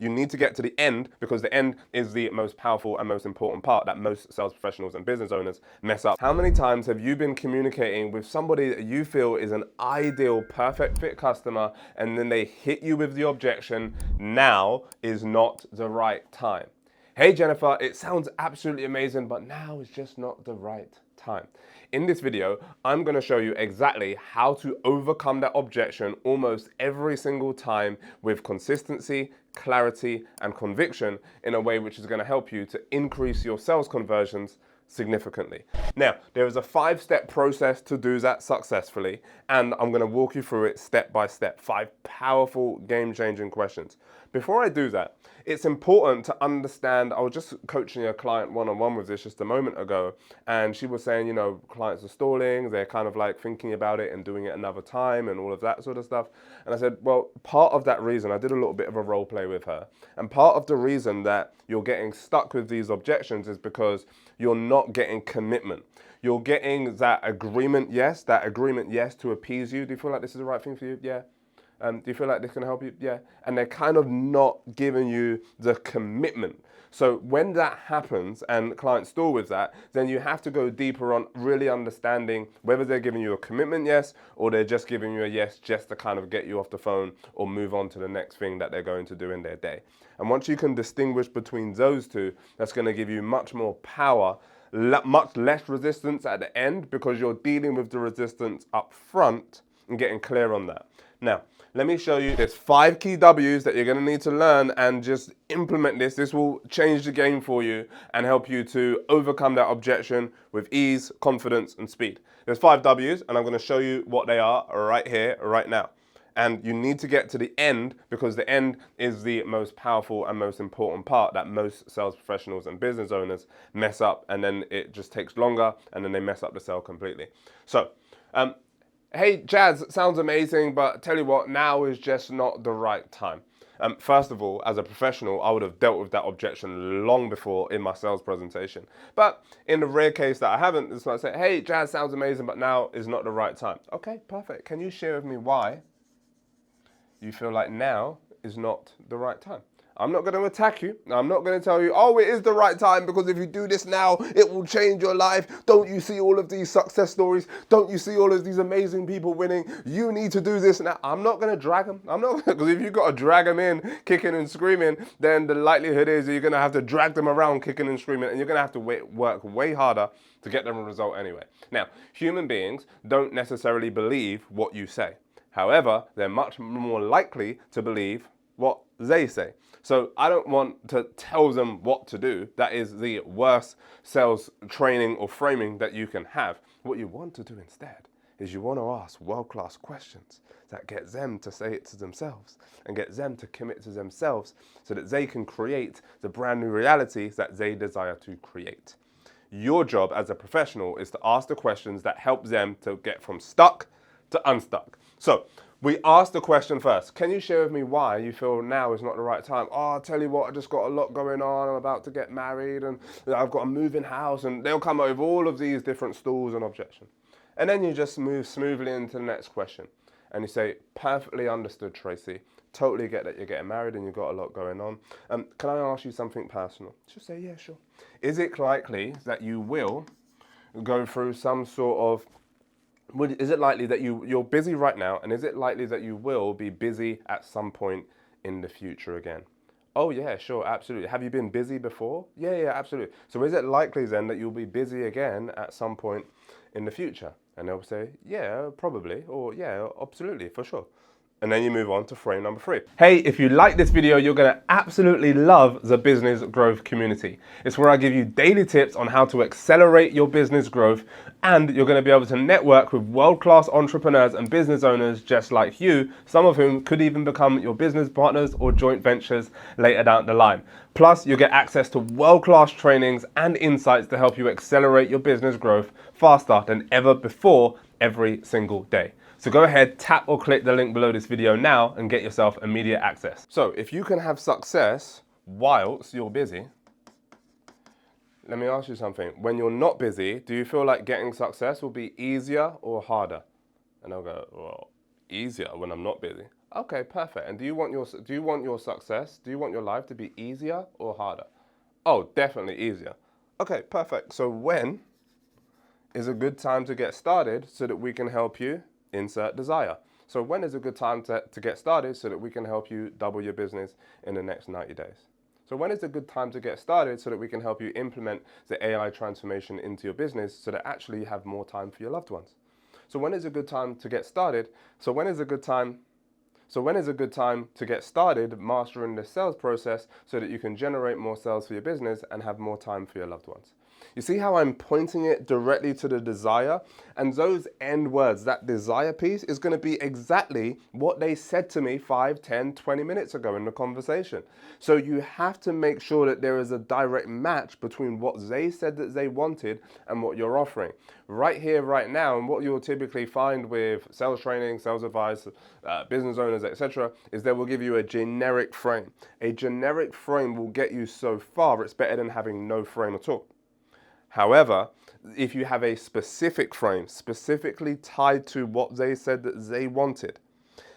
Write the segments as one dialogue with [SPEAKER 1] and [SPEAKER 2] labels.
[SPEAKER 1] You need to get to the end because the end is the most powerful and most important part that most sales professionals and business owners mess up. How many times have you been communicating with somebody that you feel is an ideal, perfect fit customer, and then they hit you with the objection, now is not the right time? Hey Jennifer, it sounds absolutely amazing, but now is just not the right time. In this video, I'm going to show you exactly how to overcome that objection almost every single time with consistency, clarity, and conviction in a way which is going to help you to increase your sales conversions significantly. Now, there is a 5-step process to do that successfully, and I'm going to walk you through it step by step. 5 powerful, game-changing questions. Before I do that, it's important to understand, I was just coaching a client one-on-one with this just a moment ago, and she was saying, you know, clients are stalling, they're kind of like thinking about it and doing it another time and all of that sort of stuff. And I said, well, part of that reason, I did a little bit of a role play with her, and part of the reason that you're getting stuck with these objections is because you're not getting commitment. You're getting that agreement yes to appease you. Do you feel like this is the right thing for you? Yeah. Do you feel like this can help you? Yeah. And they're kind of not giving you the commitment. So when that happens and clients stall with that, then you have to go deeper on really understanding whether they're giving you a commitment yes, or they're just giving you a yes just to kind of get you off the phone or move on to the next thing that they're going to do in their day. And once you can distinguish between those two, that's going to give you much more power, much less resistance at the end, because you're dealing with the resistance up front and getting clear on that. Now, let me show you, there's 5 key W's that you're going to need to learn and just implement this. This will change the game for you and help you to overcome that objection with ease, confidence, and speed. There's 5 W's, and I'm going to show you what they are right here, right now. And you need to get to the end because the end is the most powerful and most important part that most sales professionals and business owners mess up, and then it just takes longer and then they mess up the sale completely. So, hey, Jazz, sounds amazing, but tell you what, now is just not the right time. First of all, as a professional, I would have dealt with that objection long before in my sales presentation. But in the rare case that I haven't, it's like I say, hey, Jazz, sounds amazing, but now is not the right time. Okay, perfect. Can you share with me why you feel like now is not the right time? I'm not going to attack you. I'm not going to tell you, oh, it is the right time because if you do this now, it will change your life. Don't you see all of these success stories? Don't you see all of these amazing people winning? You need to do this now. I'm not going to drag them. I'm not, because if you've got to drag them in, kicking and screaming, then the likelihood is that you're going to have to drag them around kicking and screaming, and you're going to have to work way harder to get them a result anyway. Now, human beings don't necessarily believe what you say. However, they're much more likely to believe what they say. So I don't want to tell them what to do. That is the worst sales training or framing that you can have. What you want to do instead is you want to ask world-class questions that get them to say it to themselves and get them to commit to themselves so that they can create the brand new realities that they desire to create. Your job as a professional is to ask the questions that help them to get from stuck to unstuck. So we ask the question first. Can you share with me why you feel now is not the right time? Oh, I'll tell you what, I just got a lot going on. I'm about to get married and I've got to move in house, and they'll come up with all of these different stalls and objections. And then you just move smoothly into the next question. And you say, perfectly understood, Tracy. Totally get that you're getting married and you've got a lot going on. Can I ask you something personal? She'll say, yeah, sure. Is it likely that you will go through some sort of, is it likely that you're busy right now, and is it likely that you will be busy at some point in the future again? Oh yeah, sure, absolutely. Have you been busy before? Yeah, absolutely. So is it likely then that you'll be busy again at some point in the future? And they'll say, yeah, probably, or yeah, absolutely, for sure. And then you move on to frame number 3. Hey, if you like this video, you're going to absolutely love the Business Growth Community. It's where I give you daily tips on how to accelerate your business growth, and you're going to be able to network with world-class entrepreneurs and business owners just like you, some of whom could even become your business partners or joint ventures later down the line. Plus, you'll get access to world-class trainings and insights to help you accelerate your business growth faster than ever before every single day. So go ahead, tap or click the link below this video now and get yourself immediate access. So if you can have success whilst you're busy, let me ask you something. When you're not busy, do you feel like getting success will be easier or harder? And I'll go, well, easier when I'm not busy. Okay, perfect. And do you want your success, do you want your life to be easier or harder? Oh, definitely easier. Okay, perfect. So when is a good time to get started so that we can help you insert desire? So when is a good time to get started so that we can help you double your business in the next 90 days? So when is a good time to get started so that we can help you implement the AI transformation into your business so that actually you have more time for your loved ones? So when is a good time to get started? So when is a good time to get started mastering the sales process so that you can generate more sales for your business and have more time for your loved ones? You see how I'm pointing it directly to the desire? And those end words, that desire piece, is going to be exactly what they said to me 5, 10, 20 minutes ago in the conversation. So you have to make sure that there is a direct match between what they said that they wanted and what you're offering. Right here, right now, and what you'll typically find with sales training, sales advice, business owners, etc., is they will give you a generic frame. A generic frame will get you so far, it's better than having no frame at all. However, if you have a specific frame, specifically tied to what they said that they wanted,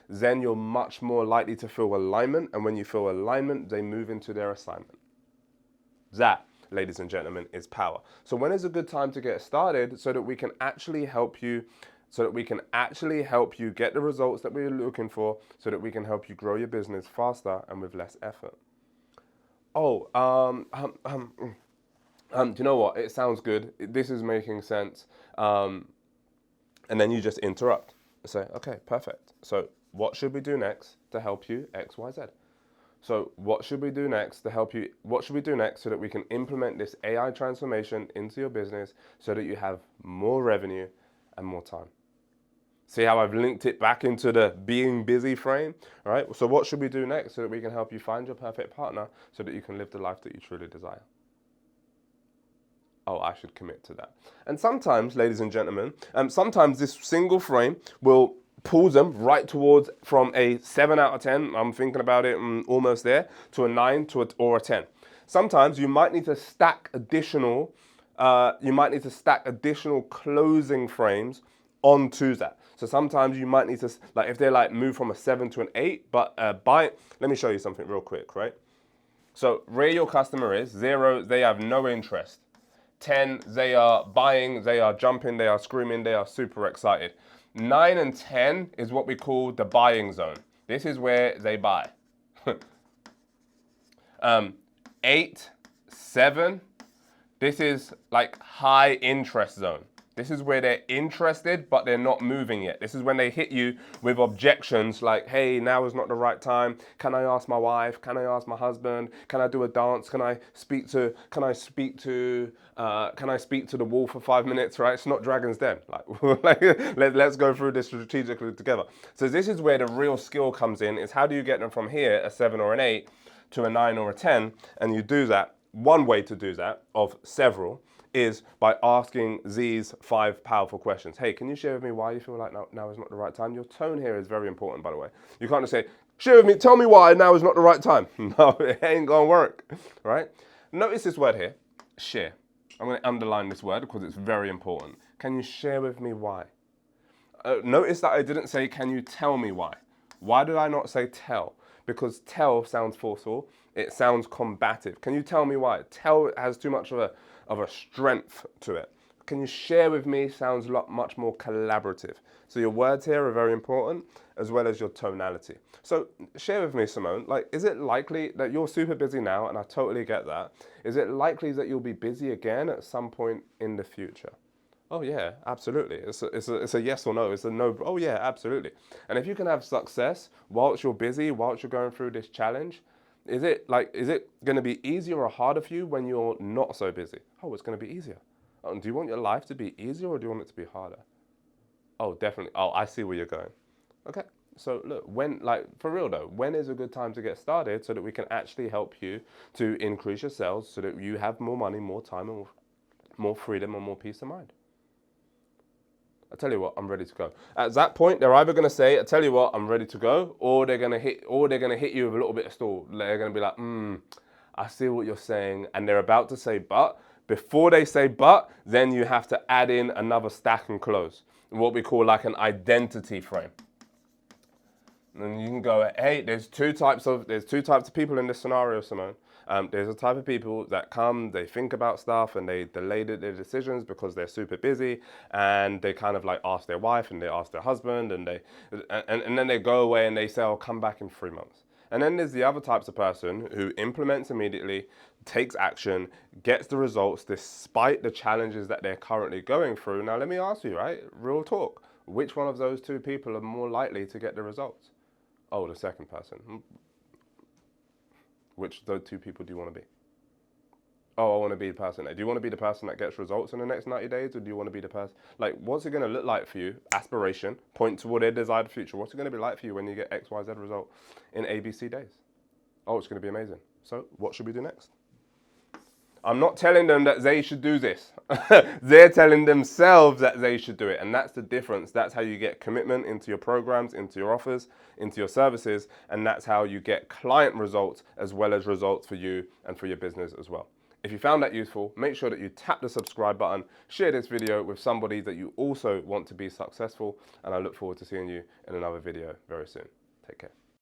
[SPEAKER 1] then you're much more likely to feel alignment. And when you feel alignment, they move into their assignment. That, ladies and gentlemen, is power. So when is a good time to get started so that we can actually help you get the results that we're looking for, so that we can help you grow your business faster and with less effort? Oh, do you know what? It sounds good. This is making sense. And then you just interrupt. Say, okay, perfect. So what should we do next to help you X, Y, Z? So what should we do next to help you? What should we do next so that we can implement this AI transformation into your business so that you have more revenue and more time? See how I've linked it back into the being busy frame, right? So what should we do next so that we can help you find your perfect partner so that you can live the life that you truly desire? Oh, I should commit to that. And sometimes, ladies and gentlemen, sometimes this single frame will pull them right towards from a 7 out of 10, I'm thinking about it, almost there, to a 9 or a 10. Sometimes you might need to stack additional closing frames onto that. So sometimes you might need to, like if they're like move from a 7 to an 8, but let me show you something real quick, right? So where your customer is, 0, they have no interest. 10, they are buying, they are jumping, they are screaming, they are super excited. 9 and 10 is what we call the buying zone. This is where they buy. 8, 7, this is like high interest zone. This is where they're interested, but they're not moving yet. This is when they hit you with objections like, hey, now is not the right time. Can I ask my wife? Can I ask my husband? Can I do a dance? Can I speak to the wall for 5 minutes, right? It's not Dragon's Den. Let's go through this strategically together. So this is where the real skill comes in, is how do you get them from here, a 7 or an 8, to a 9 or a 10? And you do that, one way to do that, of several, is by asking these 5 powerful questions. Hey, can you share with me why you feel like now is not the right time? Your tone here is very important, by the way. You can't just say, share with me, tell me why now is not the right time. No, it ain't gonna work, right? Notice this word here, share. I'm gonna underline this word because it's very important. Can you share with me why? Notice that I didn't say, can you tell me why? Why did I not say tell? Because tell sounds forceful. It sounds combative. Can you tell me why? Tell has too much of a strength to it. Can you share with me sounds much more collaborative. So your words here are very important, as well as your tonality. So share with me, Simone, like, is it likely that you're super busy now, and I totally get that. Is it likely that you'll be busy again at some point in the future? Oh yeah, absolutely. It's a yes or no. It's a no. Oh yeah, absolutely. And if you can have success whilst you're busy, whilst you're going through this challenge, is it going to be easier or harder for you when you're not so busy? Oh, it's going to be easier. Do you want your life to be easier or do you want it to be harder? Oh, definitely. Oh, I see where you're going. Okay. So look, for real though, when is a good time to get started so that we can actually help you to increase your sales so that you have more money, more time, and more freedom and more peace of mind? I tell you what, I'm ready to go. At that point, they're either going to say, I tell you what, I'm ready to go, or they're going to hit you with a little bit of stall. They're going to be like, I see what you're saying. And they're about to say, but before they say, but, then you have to add in another stack and close, what we call like an identity frame. And you can go, hey, there's two types of people in this scenario, Simone. There's a type of people that come, they think about stuff and they delay their decisions because they're super busy, and they kind of like ask their wife and they ask their husband, and then they go away and they say, I'll come back in 3 months. And then there's the other types of person who implements immediately, takes action, gets the results despite the challenges that they're currently going through. Now, let me ask you, right? Real talk. Which one of those two people are more likely to get the results? Oh, the second person. Which of those two people do you want to be? Oh, I want to be the person. Do you want to be the person that gets results in the next 90 days? Or do you want to be the person, like, what's it going to look like for you? Aspiration, point toward a desired future. What's it going to be like for you when you get X, Y, Z result in ABC days? Oh, it's going to be amazing. So what should we do next? I'm not telling them that they should do this. They're telling themselves that they should do it. And that's the difference. That's how you get commitment into your programs, into your offers, into your services. And that's how you get client results as well as results for you and for your business as well. If you found that useful, make sure that you tap the subscribe button, share this video with somebody that you also want to be successful. And I look forward to seeing you in another video very soon. Take care.